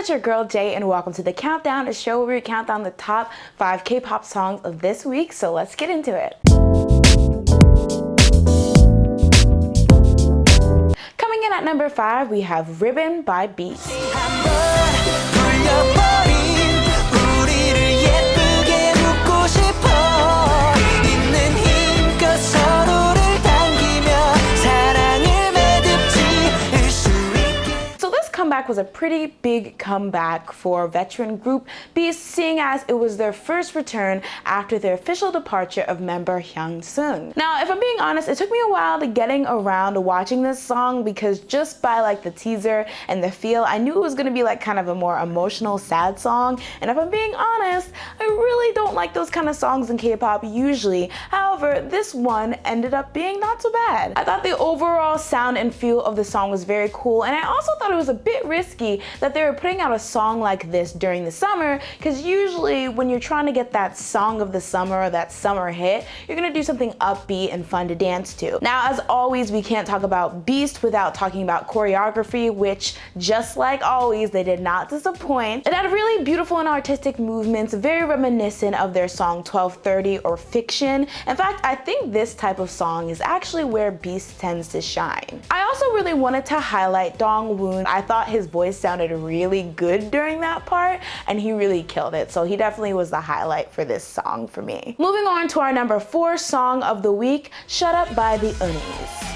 it's your girl Jay, and welcome to The Countdown, a show where we count down the top 5 K-pop songs of this week, so let's get into it. Coming in at number 5, we have Ribbon by Beast. Comeback was a pretty big comeback for veteran group Beast, seeing as it was their first return after their official departure of member Hyun-sung. Now, if I'm being honest, it took me a while to getting around to watching this song because just by like the teaser and the feel, I knew it was gonna be like kind of a more emotional, sad song. And if I'm being honest, I really don't like those kind of songs in K-pop usually. However, this one ended up being not so bad. I thought the overall sound and feel of the song was very cool, and I also thought it was a bit risky that they were putting out a song like this during the summer, because usually when you're trying to get that song of the summer or that summer hit, you're gonna do something upbeat and fun to dance to. Now, as always, we can't talk about Beast without talking about choreography, which, just like always, they did not disappoint. It had really beautiful and artistic movements, very reminiscent of their song 12:30 or Fiction. In fact, I think this type of song is actually where Beast tends to shine. I also really wanted to highlight Dongwoon. I thought his voice sounded really good during that part, and he really killed it, so he definitely was the highlight for this song for me. Moving on to our number 4 song of the week, Shut Up by the Unnies.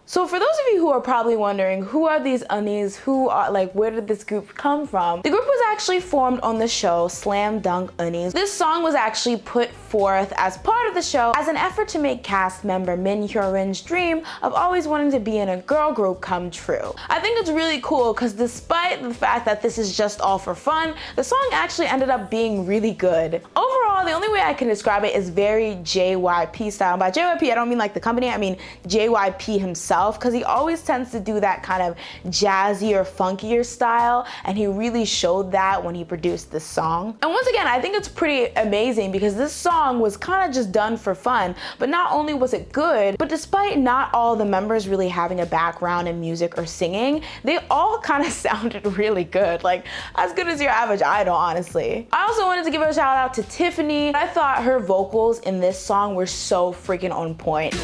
So for those of you who are probably wondering, who are these Unnies? Who are, like, where did this group come from? The group was actually formed on the show Slam Dunk Unnies. This song was actually put forth as part of the show as an effort to make cast member Min Hyo-rin's dream of always wanting to be in a girl group come true. I think it's really cool because despite the fact that this is just all for fun, the song actually ended up being really good. Overall, the only way I can describe it is very JYP style. By JYP, I don't mean like the company, I mean JYP himself, because he always tends to do that kind of jazzier, funkier style, and he really showed that when he produced this song. And once again, I think it's pretty amazing because this song was kind of just done for fun, but not only was it good, but despite not all the members really having a background in music or singing, they all kind of sounded really good, like as good as your average idol, honestly. I also wanted to give a shout out to Tiffany. I thought her vocals in this song were so freaking on point.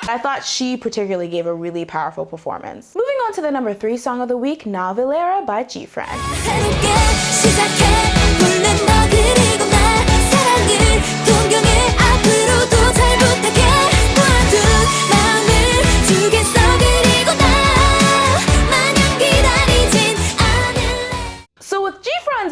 I thought she particularly gave a really powerful performance. Moving on to the number 3 song of the week, Navillera by GFriend.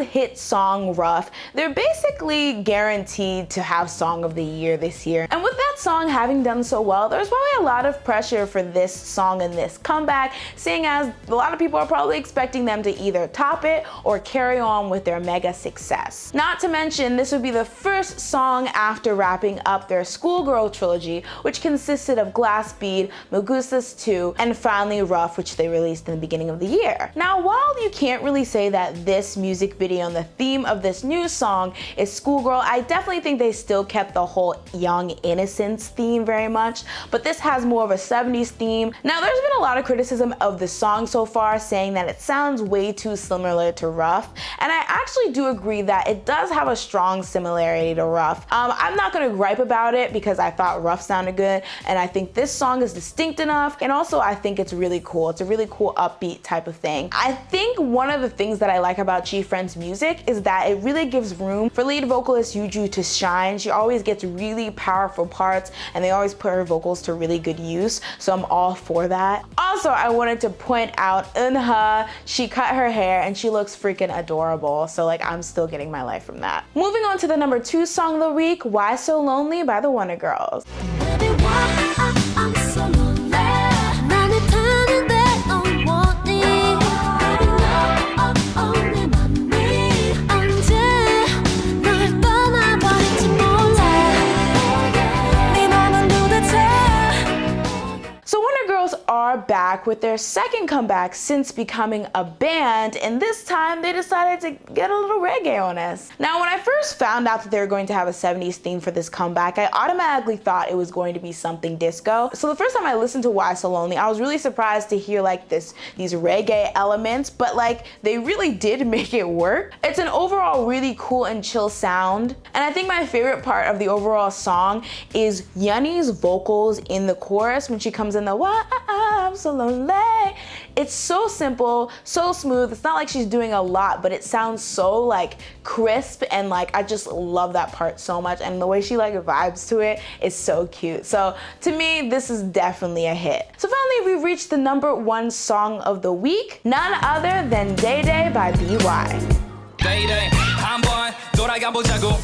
Hit song Rough, they're basically guaranteed to have Song of the Year this year. And with that song having done so well, there's probably a lot of pressure for this song and this comeback, seeing as a lot of people are probably expecting them to either top it or carry on with their mega success. Not to mention, this would be the first song after wrapping up their Schoolgirl trilogy, which consisted of Glass Bead, Magusas 2, and finally Rough, which they released in the beginning of the year. Now, while you can't really say that this music video and the theme of this new song is schoolgirl, I definitely think they still kept the whole young innocence theme very much, but this has more of a 70s theme. Now, there's been a lot of criticism of the song so far, saying that it sounds way too similar to Rough, and I actually do agree that it does have a strong similarity to Rough. I'm not gonna gripe about it because I thought Rough sounded good, and I think this song is distinct enough, and also I think it's really cool. It's a really cool upbeat type of thing. I think one of the things that I like about GFriend's music is that it really gives room for lead vocalist Yuju to shine. She always gets really powerful parts, and they always put her vocals to really good use, so I'm all for that. Also, I wanted to point out Eunha. She cut her hair and she looks freaking adorable, so like I'm still getting my life from that. Moving on to the number 2 song of the week, Why So Lonely by the Wonder Girls. back with their second comeback since becoming a band, and this time they decided to get a little reggae on us. Now, when I first found out that they were going to have a 70s theme for this comeback, I automatically thought it was going to be something disco. So the first time I listened to Why So Lonely, I was really surprised to hear like these reggae elements, but like they really did make it work. It's an overall really cool and chill sound, and I think my favorite part of the overall song is Unnies' vocals in the chorus when she comes in the "Why I'm so lonely." It's so simple, so smooth. It's not like she's doing a lot, but it sounds so like crisp, and like I just love that part so much, and the way she like vibes to it is so cute. So to me, this is definitely a hit. So finally, we've reached the #1 song of the week, none other than Day Day by BewhY. Day Day, 한번 돌아가보자고.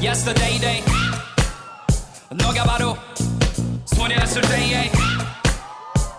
Yesterday day, 너가 바로 소녀였을 때의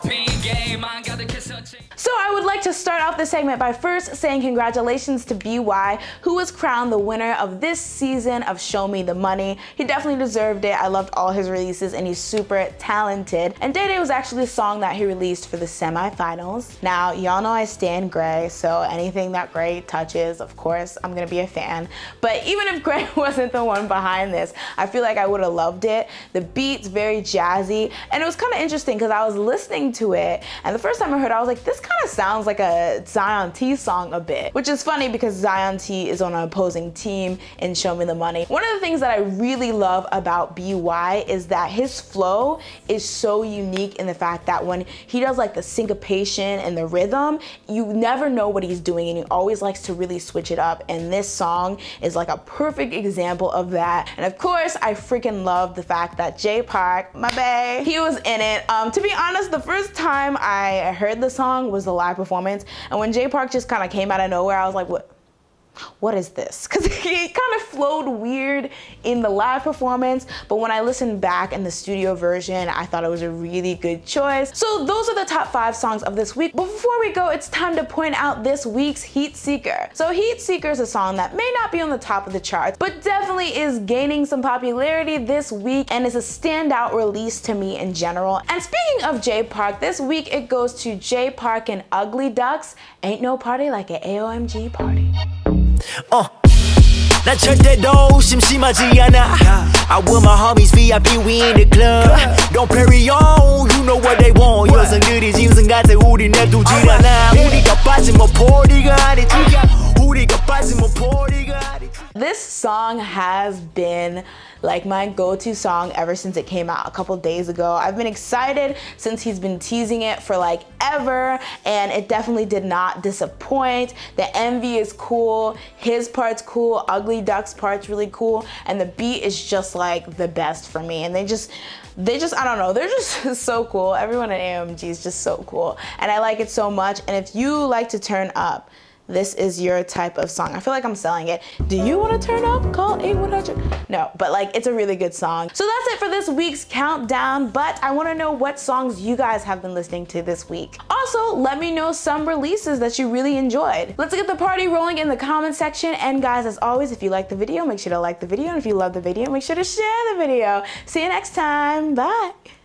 핑계만 가득했었지. So I would like to start off this segment by first saying congratulations to BewhY, who was crowned the winner of this season of Show Me the Money. He definitely deserved it. I loved all his releases and he's super talented. And Day Day was actually a song that he released for the semifinals. Now, y'all know I stan Gray, so anything that Gray touches, of course, I'm gonna be a fan. But even if Gray wasn't the one behind this, I feel like I would have loved it. The beat's very jazzy, and it was kind of interesting because I was listening to it, and the first time I heard it, I was like, this kind of sounds like a Zion T song a bit, which is funny because Zion T is on an opposing team in Show Me the Money. One of the things that I really love about BewhY is that his flow is so unique in the fact that when he does like the syncopation and the rhythm, you never know what he's doing, and he always likes to really switch it up, and this song is like a perfect example of that. And of course, I freaking love the fact that Jay Park, my bae, he was in it. To be honest, the first time I heard the song was the live performance, and when Jay Park just kind of came out of nowhere, I was like, what is this? Because he kind of flowed weird in the live performance, but when I listened back in the studio version, I thought it was a really good choice. So those are the top 5 songs of this week. But before we go, it's time to point out this week's Heat Seeker. So Heat Seeker is a song that may not be on the top of the charts, but definitely is gaining some popularity this week and is a standout release to me in general. And speaking of Jay Park, this week it goes to Jay Park and Ugly Ducks, Ain't No Party Like an AOMG Party. 난 절대로 심심하지 않아. I with my homies VIP, we in the club. Don't carry on, you know what they want. 여성들이 짐승 같아, 우리 내두질 않아. 우리가 빠지면 포리가 아니지. 우리가 빠지면 포리가 아니지. This song has been like my go-to song ever since it came out a couple days ago. I've been excited since he's been teasing it for like ever, and it definitely did not disappoint. The envy is cool, his part's cool, Ugly Duck's part's really cool, and the beat is just like the best for me. And they just, I don't know, they're just so cool. Everyone at AOMG is just so cool, and I like it so much. And if you like to turn up, this is your type of song. I feel like I'm selling it. Do you want to turn up? Call 8100. No, but like it's a really good song. So that's it for this week's countdown, but I want to know what songs you guys have been listening to this week. Also, let me know some releases that you really enjoyed. Let's get the party rolling in the comment section. And guys, as always, if you like the video, make sure to like the video. And if you love the video, make sure to share the video. See you next time. Bye.